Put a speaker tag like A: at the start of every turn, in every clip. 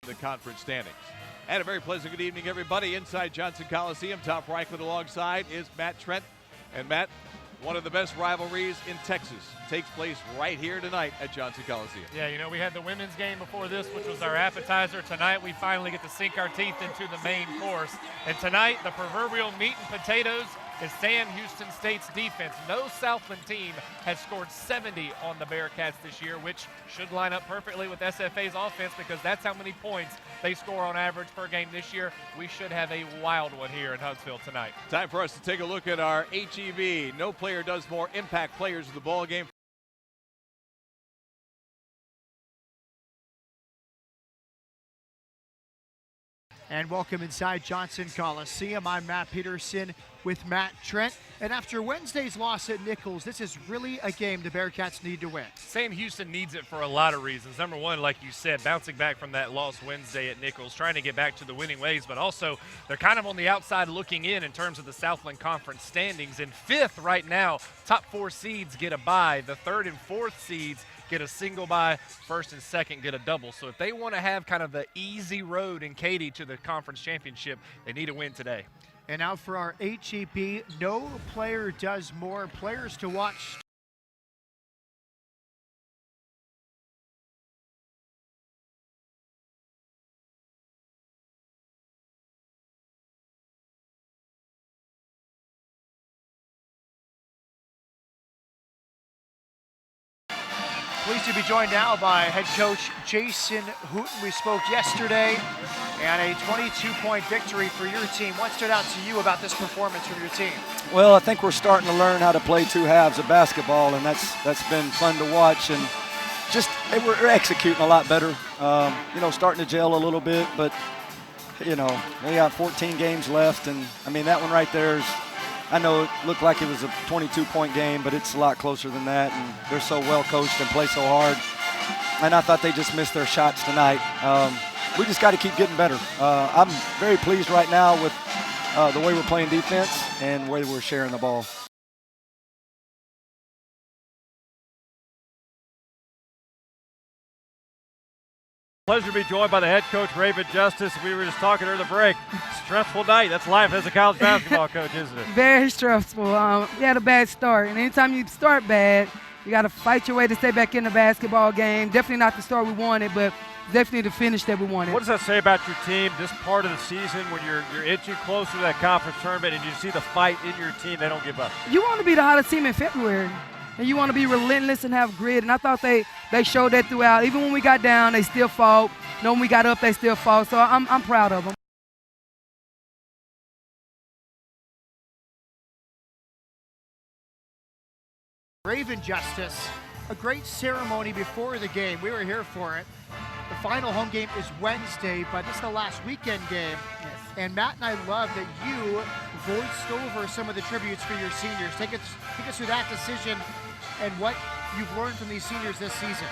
A: the conference standings. And a very pleasant good evening, everybody. Inside Johnson Coliseum, Tom Franklin alongside is Matt Trent. And Matt, one of the best rivalries in Texas takes place right here tonight at Johnson Coliseum.
B: Yeah, you know, we had the women's game before this, which was our appetizer. Tonight, we finally get to sink our teeth into the main course. And tonight, the proverbial meat and potatoes is Sam Houston State's defense. No Southland team has scored 70 on the Bearcats this year, which should line up perfectly with SFA's offense because that's how many points they score on average per game this year. We should have a wild one here in Huntsville tonight.
A: Time for us to take a look at our HEB. No player does more impact players of the ball game.
C: And welcome inside Johnson Coliseum. I'm Matt Peterson with Matt Trent. And after Wednesday's loss at Nichols, this is really a game the Bearcats need to win.
B: Sam Houston needs it for a lot of reasons. Number one, like you said, bouncing back from that loss Wednesday at Nichols, trying to get back to the winning ways, but also they're kind of on the outside looking in terms of the Southland Conference standings. In fifth right now, top four seeds get a bye. The third and fourth seeds get a single bye, first and second get a double. So if they want to have kind of the easy road in Katy to the conference championship, they need a win today.
C: And now for our HEB, no player does more. Players to watch. Pleased to be joined now by head coach Jason Hooten. We spoke yesterday, and a 22-point victory for your team. What stood out to you about this performance from your team?
D: Well, I think we're starting to learn how to play two halves of basketball, and that's been fun to watch. And just we're executing a lot better. You know, starting to gel a little bit, but you know, we got 14 games left, and I mean that one right there is. I know it looked like it was a 22-point game, but it's a lot closer than that, and they're so well coached and play so hard. And I thought they just missed their shots tonight. We just got to keep getting better. I'm very pleased right now with the way we're playing defense and the way we're sharing the ball.
E: Pleasure to be joined by the head coach, Raven Justice. We were just talking during the break. Stressful night. That's life as a college basketball coach, isn't it?
F: Very stressful. We had a bad start, and anytime you start bad, you got to fight your way to stay back in the basketball game. Definitely not the start we wanted, but definitely the finish that we wanted.
E: What does that say about your team this part of the season when you're inching closer to that conference tournament and you see the fight in your team? They don't give up.
F: You want to be the hottest team in February, and you want to be relentless and have grit, and I thought they showed that throughout. Even when we got down, they still fought. You know, when we got up, they still fought. So I'm proud of them.
C: Raven Justice, a great ceremony before the game. We were here for it. The final home game is Wednesday, but this is the last weekend game.
F: Yes.
C: And Matt and I love that you voiced over some of the tributes for your seniors. Take us through that decision and what you've learned from these seniors this season.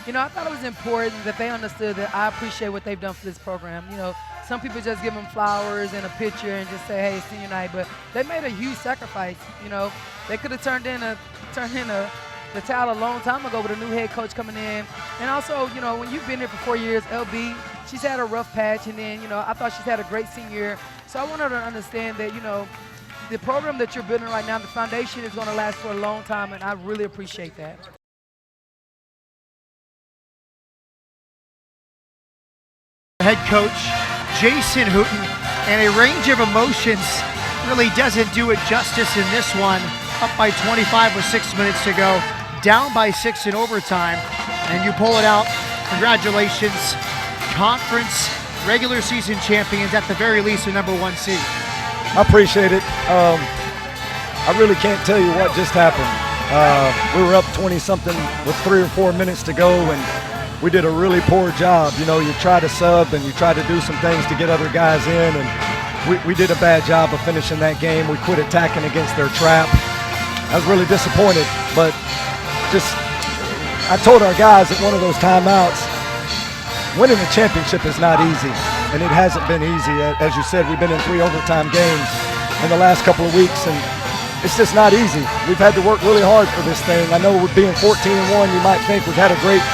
F: You know, I thought it was important that they understood that I appreciate what they've done for this program. You know, some people just give them flowers and a picture and just say, hey, senior night, but they made a huge sacrifice. You know, they could have turned in the towel a long time ago with a new head coach coming in. And also, you know, when you've been here for 4 years, LB, she's had a rough patch, and then, you know, I thought she's had a great senior year. So I want her to understand that, you know, the program that you're building right now, the foundation is going to last for a long time, and I really appreciate that.
C: Head coach Jason Hooten, and a range of emotions really doesn't do it justice in this one. Up by 25 with 6 minutes to go, down by 6 in overtime, and you pull it out. Congratulations, conference regular season champions, at the very least a number 1 seed.
D: I appreciate it. I really can't tell you what just happened. We were up 20-something with 3 or 4 minutes to go, and we did a really poor job. You know, you try to sub and you try to do some things to get other guys in, and we did a bad job of finishing that game. We quit attacking against their trap. I was really disappointed, but I told our guys at one of those timeouts, winning the championship is not easy, and it hasn't been easy. As you said, we've been in 3 overtime games in the last couple of weeks, and it's just not easy. We've had to work really hard for this thing. I know with being 14-1, you might think we've had a great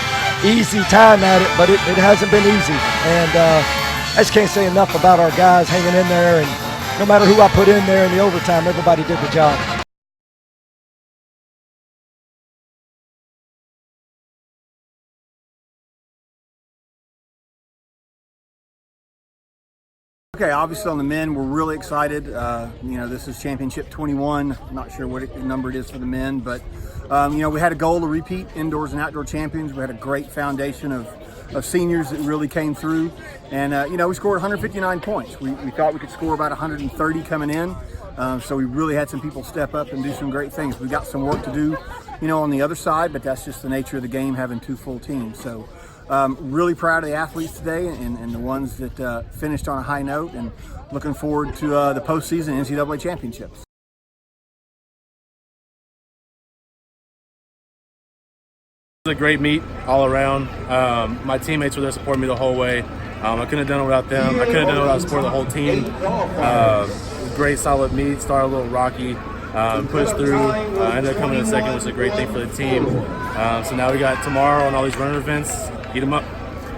D: easy time at it, but it hasn't been easy. And I just can't say enough about our guys hanging in there. And no matter who I put in there in the overtime, everybody did the job.
G: Okay, obviously on the men, we're really excited. This is championship 21. I'm not sure what number it is for the men, but we had a goal to repeat indoors and outdoor champions. We had a great foundation of seniors that really came through, and we scored 159 points. We thought we could score about 130 coming in, so we really had some people step up and do some great things. We got some work to do, on the other side, but that's just the nature of the game, having two full teams. So. Really proud of the athletes today and the ones that finished on a high note, and looking forward to the postseason NCAA championships.
H: It was a great meet all around. My teammates were there supporting me the whole way. I couldn't have done it without them. I couldn't have done it without support of the whole team. Great solid meet, started a little rocky. Put us through, ended up coming in second, which is a great thing for the team. So now we got tomorrow and all these runner events. Eat them up.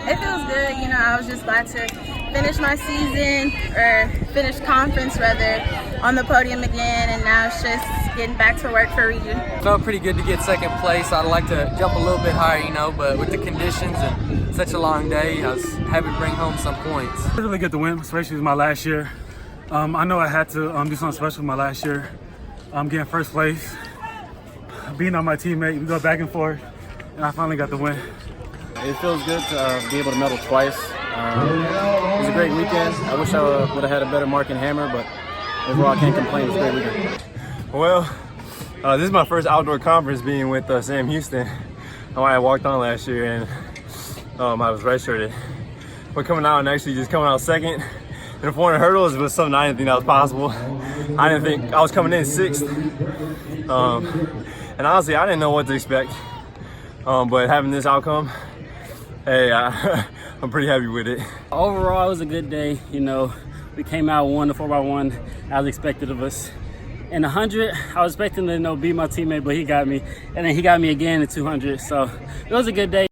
I: It feels good. I was just glad to finish my season, or finish conference rather, on the podium again, and now it's just getting back to work for region.
J: Felt pretty good to get second place. I'd like to jump a little bit higher, but with the conditions and such a long day, I was happy to bring home some points.
K: It was really good to win, especially with my last year. I know I had to do something special with my last year. Getting first place, beating on my teammate, we go back and forth, and I finally got the win.
L: It feels good to be able to medal twice. It was a great weekend. I wish I would have had a better mark in hammer, but overall I can't complain. It was a great weekend.
M: Well, this is my first outdoor conference being with Sam Houston. I walked on last year and I was redshirted. But coming out and actually just coming out second in the 400 hurdles was something I didn't think that was possible. I didn't think I was coming in sixth. And honestly, I didn't know what to expect. But having this outcome, hey, I'm pretty happy with it.
N: Overall, it was a good day. We came out and won the 4x1 as expected of us. In 100, I was expecting to beat my teammate, but he got me. And then he got me again in 200. So it was a good day.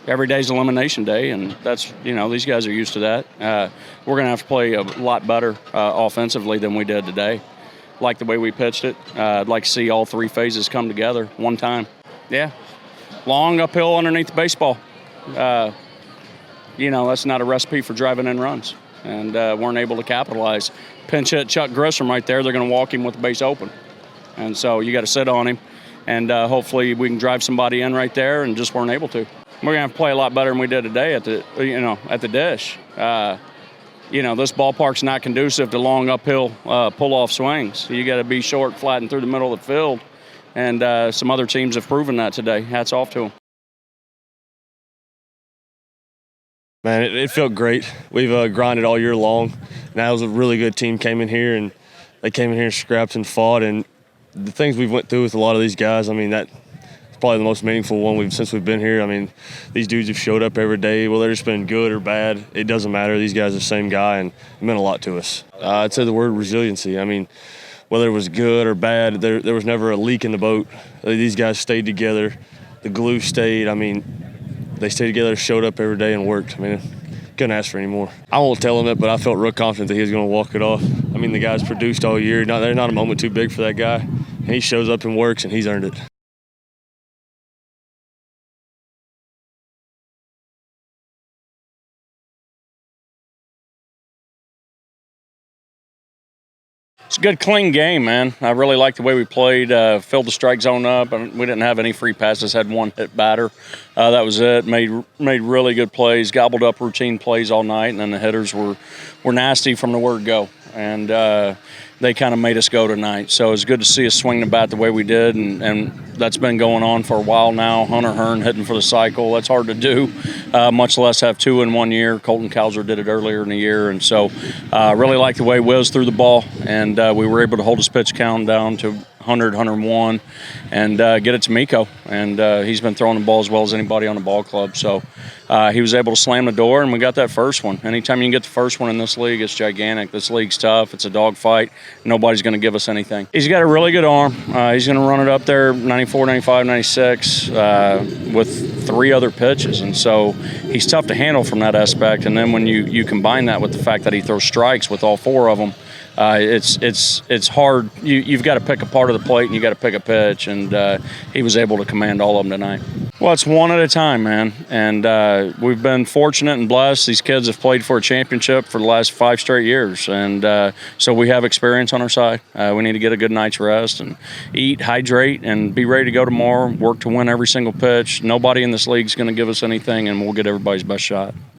O: Every day's elimination day, and that's, these guys are used to that. We're going to have to play a lot better offensively than we did today. Like the way we pitched it. I'd like to see all three phases come together one time. Yeah, long uphill underneath the baseball. That's not a recipe for driving in runs, and weren't able to capitalize. Pinch hit Chuck Grissom right there. They're going to walk him with the base open, and so you got to sit on him, and hopefully we can drive somebody in right there, and just weren't able to. We're going to have to play a lot better than we did today at the dish. This ballpark's not conducive to long uphill pull-off swings. You got to be short, flat, and through the middle of the field. And some other teams have proven that today. Hats off to them.
M: Man, it felt great. We've grinded all year long. Now it was a really good team came in here, and they came in here and scrapped and fought. And the things we've went through with a lot of these guys, that's probably the most meaningful one since we've been here. These dudes have showed up every day. Whether it's been good or bad, it doesn't matter. These guys are the same guy, and it meant a lot to us. I'd say the word resiliency. Whether it was good or bad, there was never a leak in the boat. These guys stayed together. The glue stayed. They stayed together, showed up every day, and worked. Couldn't ask for any more. I won't tell him it, but I felt real confident that he was going to walk it off. The guys produced all year. There's not a moment too big for that guy. And he shows up and works, and he's earned it.
O: It's a good, clean game, man. I really like the way we played, filled the strike zone up. We didn't have any free passes, had one hit batter. That was it. Made really good plays, gobbled up routine plays all night, and then the hitters were nasty from the word go. And then they kind of made us go tonight. So it's good to see us swing the bat the way we did, and that's been going on for a while now. Hunter Hearn hitting for the cycle, that's hard to do, much less have 2 in 1 year. Colton Cowser did it earlier in the year, and so really like the way Wiz threw the ball, and we were able to hold his pitch count down to 100, 101, and get it to Miko. And he's been throwing the ball as well as anybody on the ball club. So he was able to slam the door, and we got that first one. Anytime you can get the first one in this league, it's gigantic. This league's tough. It's a dogfight. Nobody's going to give us anything. He's got a really good arm. He's going to run it up there 94, 95, 96 with 3 other pitches. And so he's tough to handle from that aspect. And then when you combine that with the fact that he throws strikes with all 4 of them, it's hard. You've got to pick a part of the plate, and you got to pick a pitch, and he was able to command all of them tonight. Well, it's one at a time, man, and we've been fortunate and blessed. These kids have played for a championship for the last 5 straight years, and so we have experience on our side. We need to get a good night's rest and eat, hydrate, and be ready to go tomorrow, work to win every single pitch. Nobody in this league is going to give us anything, and we'll get everybody's best shot.